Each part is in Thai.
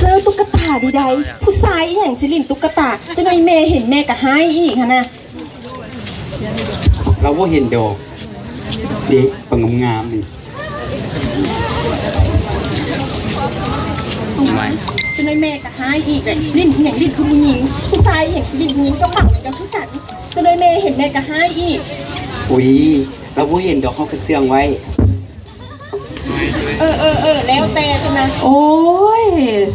ซื้อตุ๊กตาดีใดผู้ชายอย่างสิลินตุ๊กตาจะหน่อยแม่เห็นแม่ก็ให้อีกนะเราว่าเห็นดอกเด็กปังงามนี่จะหน่อยแม่ก็ให้อีกเลยลินอย่างลินคือผู้หญิงผู้ชายอย่างสิลินผู้หญิงก็ฝั่งกันคือกันจะหน่อยแม่เห็นแม่ก็ให้อีกอุ้ยเราว่าเห็นดอกเขากระเสื่องไว้แล้วแต่ใช่ไหมโอ้ย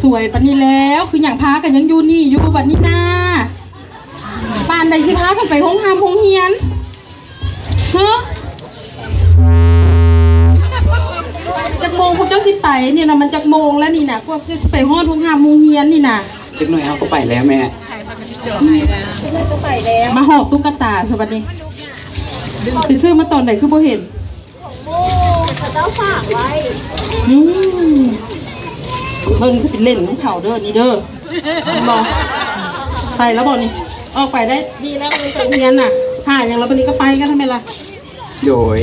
สวยปานนี้แล้วคืออย่างพากันยังอยู่นี่อยู่บัดนี้นาปานใดสิพากันไปห้องหามห้องเฮียนฮะจักโมงพวกเจ้าสิไปเนี่ยนะมันจักโมงแล้วนี่นะพวกจะไปห้องห้องหามห้องเฮียนนี่นะจักหน่อยเขาก็ไปแล้วแม่ก็ไปแล้วมาหอบตุ๊กตาใช่ปะนี่ไปซื้อมาตอนไหนคือบ่เห็นเจ้าฝากไว้เบิ่งจะเป็นเล่นของเขาเด้อนี่เด้อบอกไปแล้วบอกนี่ออกไปได้ดีแล้วมันไปเรียนน่ะถ้าอย่างเราวันนี้ก็ไปกันทำไมล่ะโดย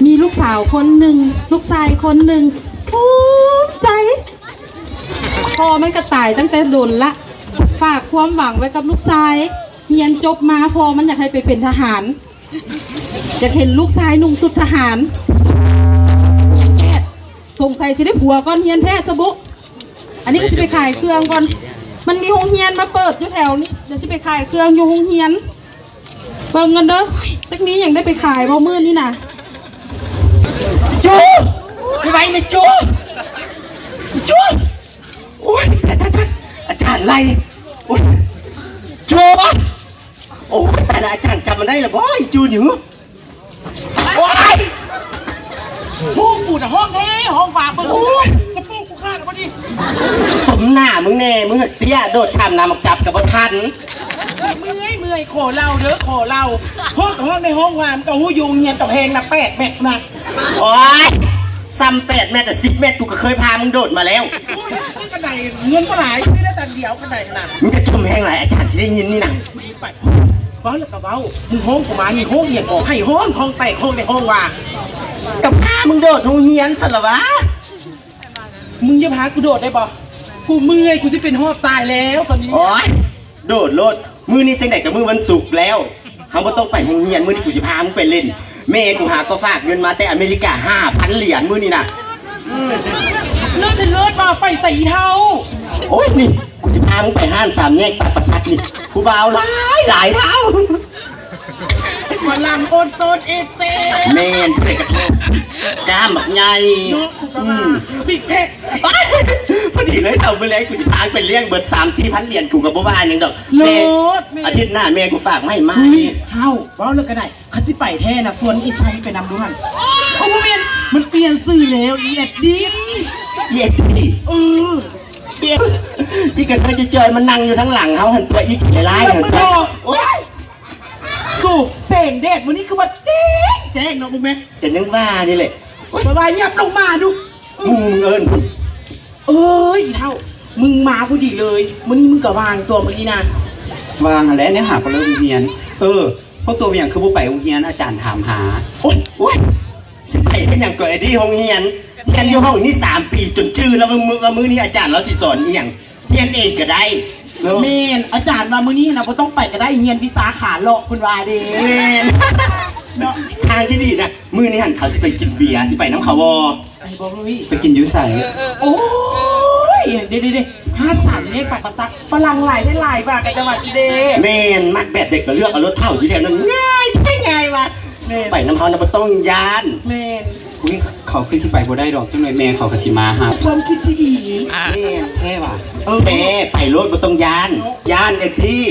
มีลูกสาวคนหนึ่งลูกชายคนหนึ่งภูมิใจพอมันกระต่ายตั้งแต่โดนละฝากความหวังไว้กับลูกชายเรียนจบมาพอมันอยากให้ไปเป็นทหารอยากเห็นลูกชายนุ่งสุดทหารแพทย์สงสัยจะได้ผัวก่อนเฮียนแพทย์สบุอันนี้ก็จะไปขายเครื่องก่อนมันมีโรงเรียนมาเปิดอยู่แถวนี้เดี๋ยวจะไปขายเครื่องอยู่โรงเรียนเบิ่งกันเด้อตักนี้ยังได้ไปขายบ่มื้อนี่นะจูไม่ไหวไหมจูโอ้ยอาจารย์ไรโอ้ยจูโอ้แต่ละอาจารย์จำมันได้หรอบ่จูหนิวโอ้ยห้องกูน่ะห้องแท้ห้องฝากเบิ่งกระปุกกูฆ่าแล้วพอดีสมหน้ามึงแน่มึงเตี้ยโดดทำน้ำมักจับกับบ่ทันเมื่อยขอเราเด้อขอเราห้องกับห้องในห้องวามกับหูยุงเฮียนกับเพลงนะ8 เม็ดนะโอ้ยซ้ำ8 เม็ดแต่10 เม็ดกูก็เคยพามึงโดดมาแล้วนี่กระไดเงินก็หลายไม่ได้แต่เดียวกระไดขนาดมึงจะชมแห้งไรอาจารย์จะได้ยินนี่นะไปบ้าแล้วกับเบ้ามึงห้องกูมานี่ห้องเฮียนออกให้ห้องแตกห้องในห้องว่ากับพามึงโดดโรงเรียนสันละวะมึงจะพากูโดดได้ป่ะกูเมื่อยกูจะเป็นหอบตายแล้วตอนนี้โอ้ยโดดโลดมือนี้จังไหนกับมือวันศุกร์แล้วเขาบ่ต้องไปโรงเรียนมือนี้กูจะพามึงไปเล่นแม่กูหาก็ฝากเงินมาแต่อเมริกา 5,000 เหรียญมือนี้นะเลิศมาไฟใส่เท้าโอ้ยนี่กูจะพามึงไปห้างสามแยกปากประสักนี่กูบ่าวหลายเท้ามาลำโอนโตนเอเต้แม่นเด็กกระโทกกล้ามแบบใหญ่สิแพกพอดีเลยเอาไปเลยกูจะพาไปเลี้ยงเบิร์ด3-4,000 เหรียญกูกับบ่ว่าอย่างดอกแม่อาทิตย์หน้าแม่กูฝากไม่มาเฮ้าว่าเลิกกันได้เขาจะไปแท้นะส่วนอีไซไปนำด้วยเพราะว่ามันเปลี่ยนสื่อแล้วเอียดดีที่กันไปจะเจอมันนั่งอยู่ทั้งหลังเขาหันตัวอีกไล่หันตัวโอ๊ยสู่เสงเด็ดวันนี้คือว่าแจ้งเนาะมึงไหมแต่ยังว่านี่แหละบายเงียบลงมาดูมึงเอิญอีเท่ามึงมาพอดีเลยวันนี้มึงก็วางตัวเมื่อกี้นะวางอะไรเนี่ยหาคนเลิกเฮียนเพราะตัวอย่างคือผู้ไปโรงเรียนอาจารย์ถามหาโอ๊ยสิไปเป็นอย่างก่อนไอ้ที่โรงเรียนอยู่ห้องนี่3 ปีจนชื่อแล้วมื้อนี้อาจารย์เราสิสอนอย่างเรียนเองก็ได้เมนอาจารย์มามื้อนี้นะเราต้องไปก็ได้เฮียนวิสาขาเลาะคุณวาเดเมนทางที่ดีนะมื้อนี้หันเขาจะไปกินเบียร์จะไปน้ำเขาวอไปกินยูใส่โอ้ยเด้53เลขปากประซักฝรั่งหลายได้หลายบาทกันจังหวัดเดเมนมักแบบเด็กก็เลือกเอารถเท่าอยู่แถวนั้นง่ายว่ะไปน้ำเขาเนี่ยต้องยานเมนเขาคือสิไปบ่ได้ดอกจังเลยแม่เขากะสิมาหาความคิดที่ดีแม่ว่ะแม่ไปรถบ่ต้องยานไอ้ที่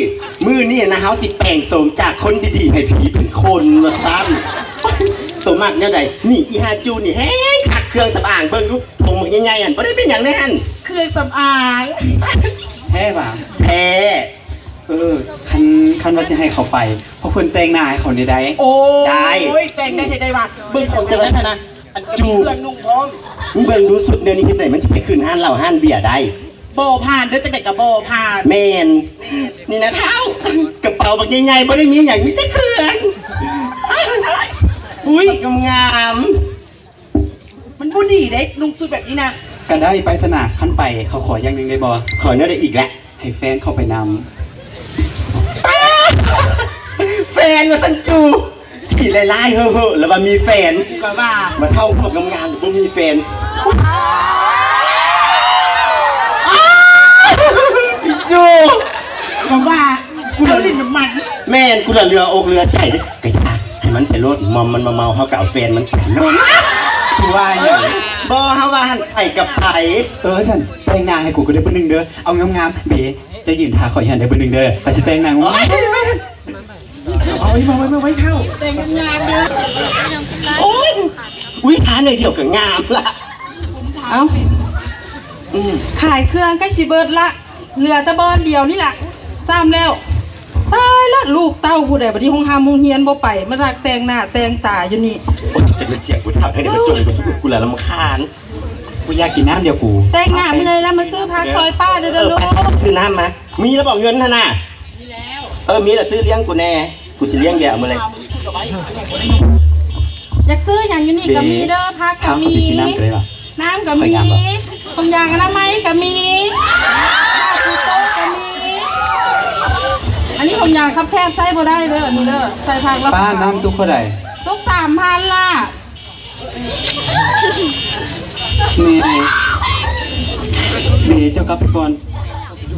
มื้อนี้นะเฮาสิแปลงโสมจากคนดีๆให้ผีเป็นคนว่าซ้ำตัวมากแนวใดนี่อีฮาจูนี่แฮงขัดเครื่องสำอางเบิ่งดูผงใหญ่ๆอันบ่ได้เป็นหยังแน่หั่นเครื่องสำอางแท้ว่ะแท้คันว่าจะให้เขาไปเพราะเพิ่นแต่งหน้าให้เขาได้ได้แต่งได้ว่ะเบิ่งของเตือนนะจูเครื่องนุ่งพร้อมมึงเบิ่งดูสุดแนวนี้ที่ไหนมันสิไปขึ้นห้านเหล้าห้านเบียร์ได้บ่ผ่านเด้อจังได๋ก็บ่ผ่านแม่นนี่นะเท้ากระเป๋าบักใหญ่ๆบ่ได้มีหยังมีแต่เครื่องอุ้ยงามไป มันบ่ดีเด้นุ่งชุดแบบนี้นะ ก็ได้ไปสนาขั้นไปเขาขออย่างหนึ่งได้บ่ ขอเนื้อได้อีกแล้ว ให้แฟนเข้าไปน แฟนมาสันจูขี่ไล่ๆเฮ้อๆแล้วว่ามีแฟน ก็ว่า มาเท่าพวกงามๆหรือว่ามีแฟนพี่จู ก็ว่าเอาลิ้นมัน แม่นกูละเรืออกเรือใจกะยาให้มันไปรถมอมมันมาเมาเขากับเอาแฟนมันไปเนาะ ำคือว่าอย่าง บ่เฮาว่าหันไปกับไผ ฉันแต่งหน้าให้กูก็ได้เบอร์หนึ่งเด้อเอางามๆเบ๋จะยืนทาขอยหันได้เบอร์หนึ่งเด้อไปสิแต่งหน้าโอ้ยเอาไว้มาไว้เท่า แต่งงานเด้อ โอ้ยอุ้ยทานเลยเดียวก็งามละ เอา อืม ขายเครื่องใกล้สิเบิดละเหลือแต่บอนเดียวนี่แหละซ้ำแล้วตายละลูกเต้าผู้ใดบัดนี้ห้องหามงเฮียนบ่ไปมารักแต่งหน้าแต่งตาอยู่นี่ โอ้ยจะเป็นเสียงกูถามให้เดี๋ยวมาจมกูสู้กูละรำคาญ กูอยากกินน้ำเดียวกู แต่งหน้าเมื่อยแล้วมาซื้อพักซอยป้าเด้อลูก ไปซื้อน้ำมามีแล้วบอกเงินท่านน่ะมีแล้วซื้อเลี้ยงกูแน่กูสิเลี้ยงแกเอามาเลย อยากซื้ออย่างอยู่นี่ก็มีเด้อพักก็ ทางเขา มี ไปซื้อน้ำกันเลยป่ะ น้ำก็ ขอ มี ยามบ่ ทงยางอนามัยก็มีผ้าปูโต๊ะก็มีอันนี้ทงยางคับแคบใส่บ่ได้เด้ออันนี้เด้อใส่พักละ ป้าน้ำทุกคนใด ทุก3,000ล่ะ เมย์เจ้ากลับไปก่อน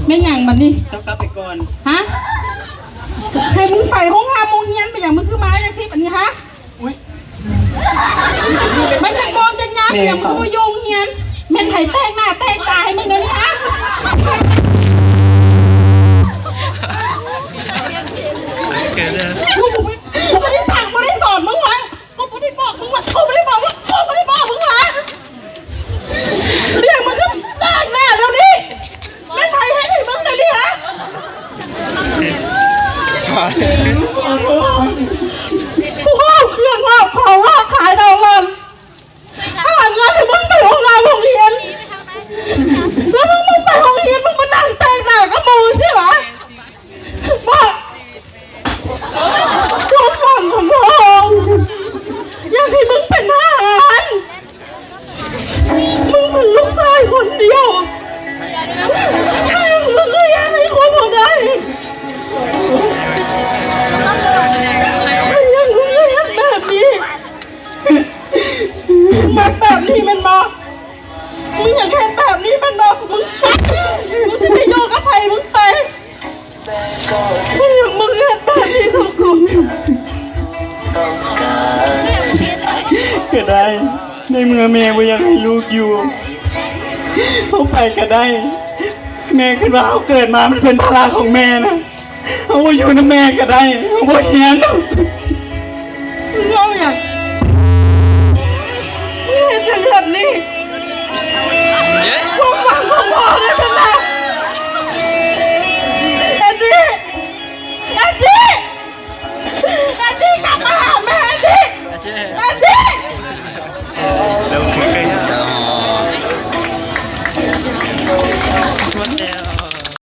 ไม่หยังบัดนี้ เจ้ากลับไปก่อน ฮะให้มึงไปห้องหามงเฮียนไปอย่างมึงคือไม้จังสิอันนี้ฮะมันจะมองจะงามไปอย่างมึงก็บ่โยงเฮียนแม่นไผแตกหน้าแตกตาให้มึงเดี๋ยวนี้ฮะกูไม่ได้สั่งไม่ได้สอนมึงวะกูไม่ได้บอกมึงวะกูไม่ได้บอกมึงกูไม่ได้บอกมึงวะเรียกมึงก็แตกหน้าเดี๋ยวนี้แม่นไผให้มึงเดี๋ยวนี้ฮะ กูว่าเครื่องว่าเขาว่าขายดาวมันถ้าหาเงินให้มึงไปโรงงานโรงเรียนแล้วมึงไปโรงเรียนมึงมานั่งแต่งหน้ากับมูใช่ไหมบอกความฝันของพ่ออยากให้มึงเป็นทหารมึงเป็นลูกชายคนเดียวมึงก็อยากให้คนพอได้ยังมึงก็เห็นแบบนี้มาแบบนี้มันบอกมึงอยากเห็นแบบนี้มันบอกมึงจะไปโยกกับใครมึงไปมึงเห็นแบบนี้ของกู ก็ได้ในเมื่อแม่บ่อยากให้ลูกอยู่เขาไปก็ได้ แม่คิดว่าเขาเกิดมามันเป็นภาระของแม่นะเขาบ่อยู่นะแม่ก็ได้เขาบ่เฮียน